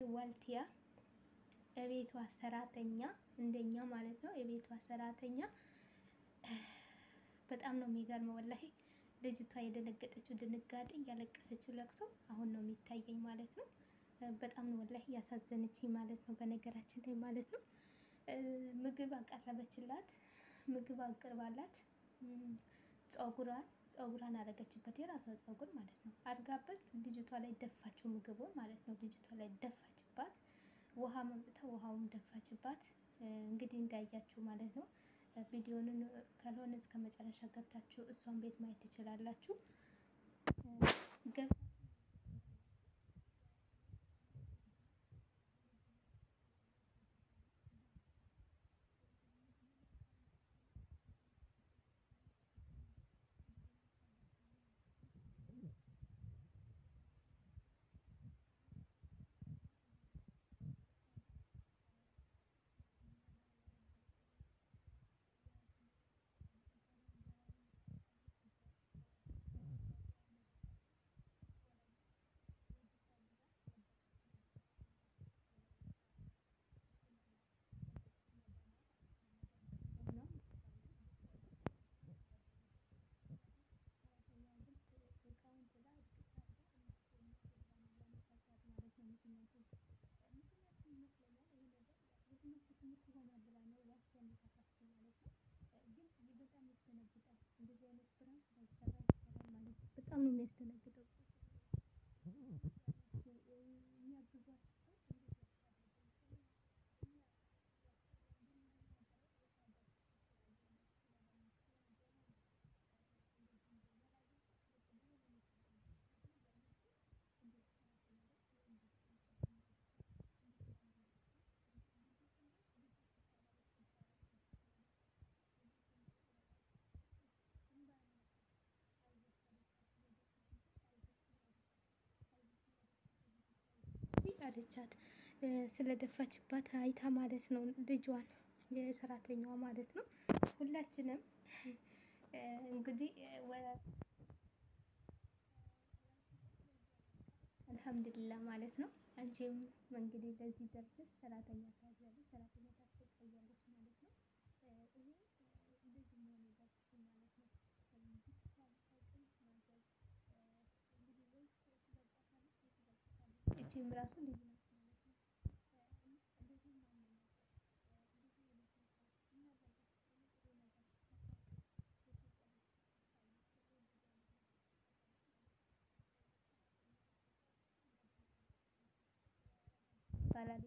ዋልቲያ የቤቷ ሰራተኛ እንደኛ ማለት ነው። የቤቷ ሰራተኛ በጣም ነው የሚገርመው ወላሂ። ልጅቷ የደነገጠችው ድንጋጤ እያለቀሰችው ለቅሶ አሁን ነው የሚታየኝ ማለት ነው። በጣም ነው ወላሂ ያሳዘነችኝ ማለት ነው። በነገራችን ላይ ማለት ነው ምግብ አቀረበችላት። ምግብ አቅርባላት ፀጉሯን አረገችበት፣ የራሷ ፀጉር ማለት ነው። አድርጋበት ልጅቷ ላይ ደፋችው ምግቡን ማለት ነው። ልጅቷ ላይ ደፋችባት። ውሃ መምጥታ ውሃውን ደፋችባት። እንግዲህ እንዳያችሁ ማለት ነው። ቪዲዮንን ካልሆነ እስከ መጨረሻ ገብታችሁ እሷን ቤት ማየት ትችላላችሁ። በጣም ነው የሚያስደነግጠው። አለቻት ስለደፋችባት አይታ ማለት ነው። ልጇን የሰራተኛዋ ማለት ነው። ሁላችንም እንግዲህ አልሐምዱሊላህ ማለት ነው። አንቺም እንግዲህ ለዚህ ደርሰሽ ሰራተኛ ታያለሽ፣ ሰራተኛ ታሰቃያለሽ ማለት ነው። ይሄ እንደዚህ መሆን የለበትም ማለት ነው። እቺም ራሱ ልጅ ናት ማለት ነው። እንደዚህ ማመን ይባላል።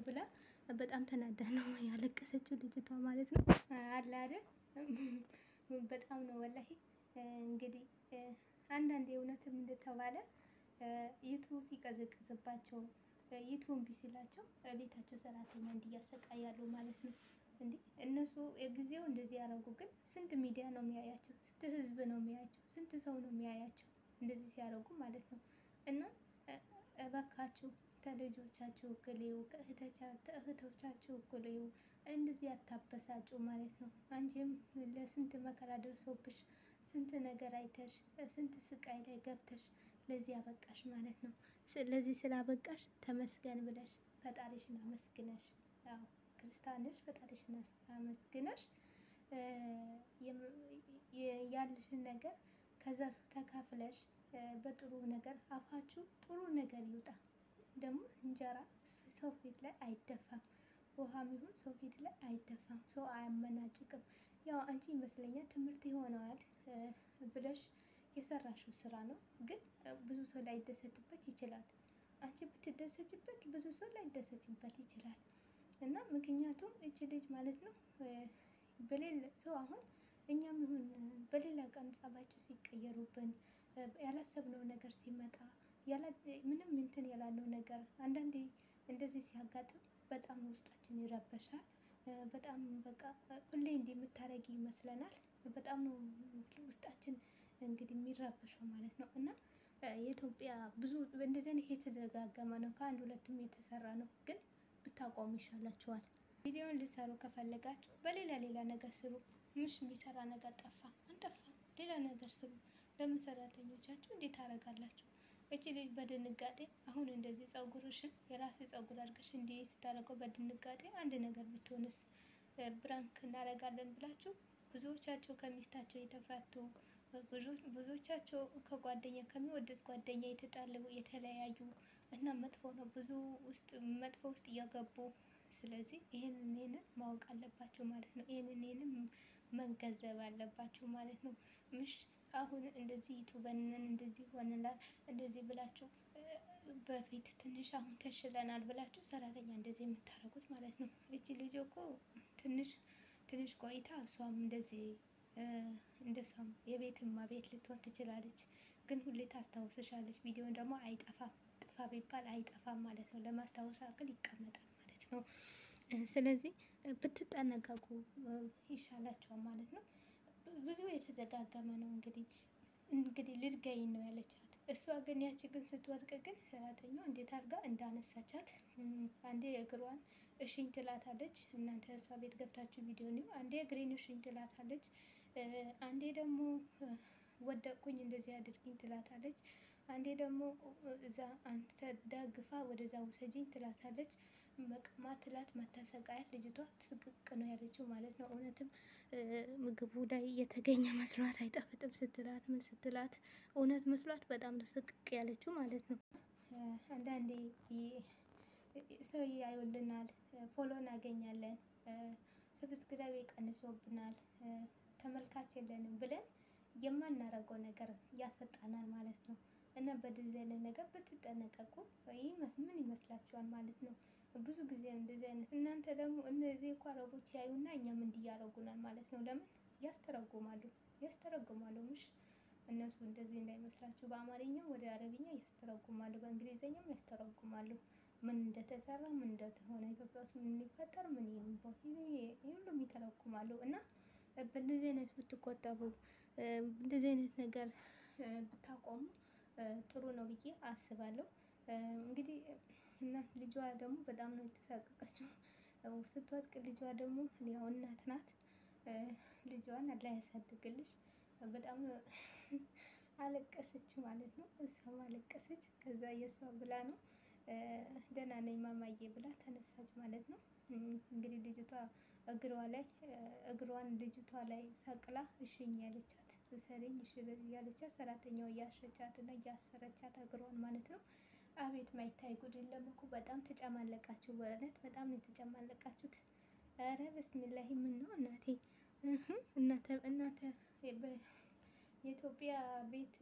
ብላ በጣም ተናዳ ነው ያለቀሰችው ልጅቷ ማለት ነው። አለ አይደል በጣም ነው ወላሂ። እንግዲህ አንዳንዴ እውነትም እንደተባለ ዩቱብ ሲቀዘቅዝባቸው ዩቱብ እምቢ ሲላቸው ቤታቸው ሰራተኛ እንዲያሰቃያሉ ማለት ነው። እንዴ እነሱ የጊዜው እንደዚህ ያደረጉ፣ ግን ስንት ሚዲያ ነው የሚያያቸው? ስንት ህዝብ ነው የሚያያቸው? ስንት ሰው ነው የሚያያቸው እንደዚህ ሲያደርጉ ማለት ነው። እና እባካችሁ ከልጆቻችሁ እኩል እዩ፣ ከእህቶቻችሁ እኩል እዩ። እንደዚህ አታበሳጩ ማለት ነው። አንቺም ለስንት መከራ ደርሶብሽ ስንት ነገር አይተሽ ስንት ስቃይ ላይ ገብተሽ ለዚህ አበቃሽ ማለት ነው። ስለዚህ ስላበቃሽ ተመስገን ብለሽ ፈጣሪሽን አመስግነሽ፣ ያው ክርስቲያን ነሽ፣ ፈጣሪሽን አመስግነሽ ያለሽን ነገር ከዛ እሱ ተካፍለሽ በጥሩ ነገር አፋችሁ ጥሩ ነገር ይውጣ። ደግሞ እንጀራ ሰው ፊት ላይ አይደፋም። ውሃም ይሁን ሰው ፊት ላይ አይደፋም። ሰው አያመናጭቅም። ያው አንቺ ይመስለኛል ትምህርት ይሆነዋል ብለሽ የሰራሽው ስራ ነው። ግን ብዙ ሰው ላይደሰትበት ይችላል። አንቺ ብትደሰችበት ብዙ ሰው ላይደሰትበት ይችላል። እና ምክንያቱም እቺ ልጅ ማለት ነው በሌለ ሰው አሁን እኛም ይሁን በሌላ ቀን ጸባቸው ሲቀየሩብን ያላሰብነው ነገር ሲመጣ ምንም እንትን ያላለው ነገር አንዳንዴ እንደዚህ ሲያጋጥም በጣም ውስጣችን ይረበሻል። በጣም በቃ ሁሌ እንዲህ የምታረጊ ይመስለናል። በጣም ነው ውስጣችን እንግዲህ የሚረበሸው ማለት ነው። እና የኢትዮጵያ ብዙ እንደዚህ አይነት የተደጋገመ ነው። ከአንድ ሁለቱም የተሰራ ነው። ግን ብታቆሙ ይሻላችኋል። ቪዲዮውን ልሰሩ ከፈለጋችሁ በሌላ ሌላ ነገር ስሩ። ምሽ የሚሰራ ነገር ጠፋ አንጠፋም። ሌላ ነገር ስሩ። ለምን ሰራተኞቻችሁ እንዴት ታደርጋላችሁ? እቺ ልጅ በድንጋጤ አሁን እንደዚህ ፀጉርሽን የራሴ ፀጉር አድርገሽ እንዲህ ስታደርገው በድንጋጤ አንድ ነገር ብትሆንስ? ብራንክ እናደርጋለን ብላችሁ ብዙዎቻቸው ከሚስታቸው የተፋቱ ብዙዎቻቸው ከጓደኛ ከሚወዱት ጓደኛ የተጣሉ የተለያዩ እና መጥፎ ነው ብዙ ውስጥ መጥፎ ውስጥ እያገቡ ስለዚህ ይሄንን ማወቅ አለባቸው ማለት ነው። ይሄንን መገንዘብ አለባቸው ማለት ነው። ምሽ አሁን እንደዚህ ዩቱበንን እንደዚህ ሆነናል እንደዚህ ብላችሁ በፊት ትንሽ አሁን ተሽለናል ብላችሁ ሰራተኛ እንደዚህ የምታደርጉት ማለት ነው። እቺ ልጅ እኮ ትንሽ ቆይታ እሷም እንደዚህ እንደሷም የቤት እመቤት ልትሆን ትችላለች። ግን ሁሌ ታስታውስሻለች። ቪዲዮን ደግሞ አይጠፋም። ጥፋ ቢባል አይጠፋም ማለት ነው። ለማስታወስ ያክል ይቀመጣል ማለት ነው። ስለዚህ ብትጠነቀቁ ይሻላችኋል ማለት ነው። ብዙ የተደጋገመ ነው እንግዲህ ልትገኝ ነው ያለቻት። እሷ ግን ያቺ ግን ስትወድቅ ግን ሰራተኛዋ እንዴት አድርጋ እንዳነሳቻት አንዴ እግሯን እሽኝ ትላታለች። እናንተ እሷ ቤት ገብታችሁ ቪዲዮ ነው አንዴ እግሬን እሽኝ ትላታለች። አንዴ ደግሞ ወደቅኩኝ እንደዚህ አድርጊኝ ትላታለች። አንዴ ደግሞ እዛ አንተ ደግፋ ወደዛ ውሰጂኝ ትላታለች። ማትላት ማታሰቃያት ልጅቷ ስቅቅ ነው ያለችው ማለት ነው። እውነትም ምግቡ ላይ የተገኘ መስሏት አይጣፍጥም ስትላት ምን ስትላት እውነት መስሏት በጣም ነው ስቅቅ ያለችው ማለት ነው። አንዳንዴ ሰው ያዩልናል፣ ፎሎ እናገኛለን፣ ሰብስክራይብ ቀንሶብናል፣ ተመልካች የለንም ብለን የማናረገው ነገር ያሰጣናል ማለት ነው። እና በዚህ አይነት ነገር ብትጠነቀቁ ምን ይመስላችኋል ማለት ነው። ብዙ ጊዜ እንደዚህ አይነት እናንተ ደግሞ እነዚህ እኮ አረቦች ያዩና እኛም እንዲህ ያደርጉናል ማለት ነው። ለምን ያስተረጉማሉ ምሽ እነሱ እንደዚህ እንዳይመስላችሁ በአማርኛ ወደ አረብኛ ያስተረጉማሉ፣ በእንግሊዘኛም ያስተረጉማሉ። ምን እንደተሰራ ምን እንደሆነ ኢትዮጵያ ውስጥ ምን ሊፈጠር ምን ሁሉም ይተረጉማሉ። እና በእንደዚህ አይነት ብትቆጠቡ እንደዚህ አይነት ነገር ብታቆሙ ጥሩ ነው ብዬ አስባለሁ። እንግዲህ እና ልጇ ደግሞ በጣም ነው የተሳቀቀችው ስትወድቅ። ልጇ ደግሞ ያው እናት ናት። ልጇን አላህ ያሳድግልሽ። በጣም አለቀሰች ማለት ነው። እሷም አለቀሰች። ከዛ የእሷ ብላ ነው ደህና ነኝ ማማዬ ብላ ተነሳች ማለት ነው። እንግዲህ ልጅቷ እግሯን ልጅቷ ላይ ሰቅላ እሽኝ ያለቻት እሰሪኝ ያለቻት ሰራተኛው እያሸቻት እና እያሰረቻት እግሯን ማለት ነው። አቤት ማይታይ ጉድ የለም እኮ በጣም ተጨማለቃችሁ። በእውነት በጣም ነው የተጨማለቃችሁት። ኧረ በስሚላሂ ምን ነው እናቴ እናንተ የኢትዮጵያ ቤት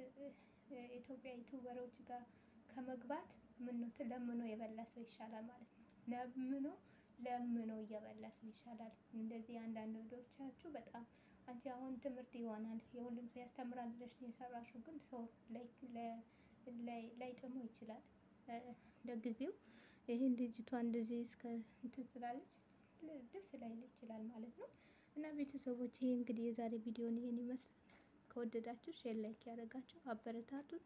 የኢትዮጵያ ዩቱበሮች ጋር ከመግባት ምን ነው ለምኖ የበላ ሰው ይሻላል ማለት ነው። ለምኖ እየበላ ሰው ይሻላል። እንደዚህ አንዳንድ ወዶቻችሁ በጣም አንቺ አሁን ትምህርት ይሆናል የሁሉም ሰው ያስተምራል ብለሽ ነው የሰራሽው። ግን ሰው ላይጥመው ይችላል። ለጊዜው ይሄን ልጅቷ እንደዚህ እስከ እንትን ስላለች ደስ ላይል ይችላል ማለት ነው። እና ቤተሰቦች ይሄ እንግዲህ የዛሬ ቪዲዮን ይሄን ይመስላል። ከወደዳችሁ ሼር ላይክ ያደረጋችሁ አበረታቱን።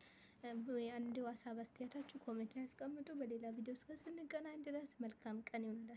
አንድ ሀሳብ አስተያየታችሁ ኮሜንት ላይ አስቀምጡ። በሌላ ቪዲዮ እስከ ስንገናኝ ድረስ መልካም ቀን ይሁንላችሁ።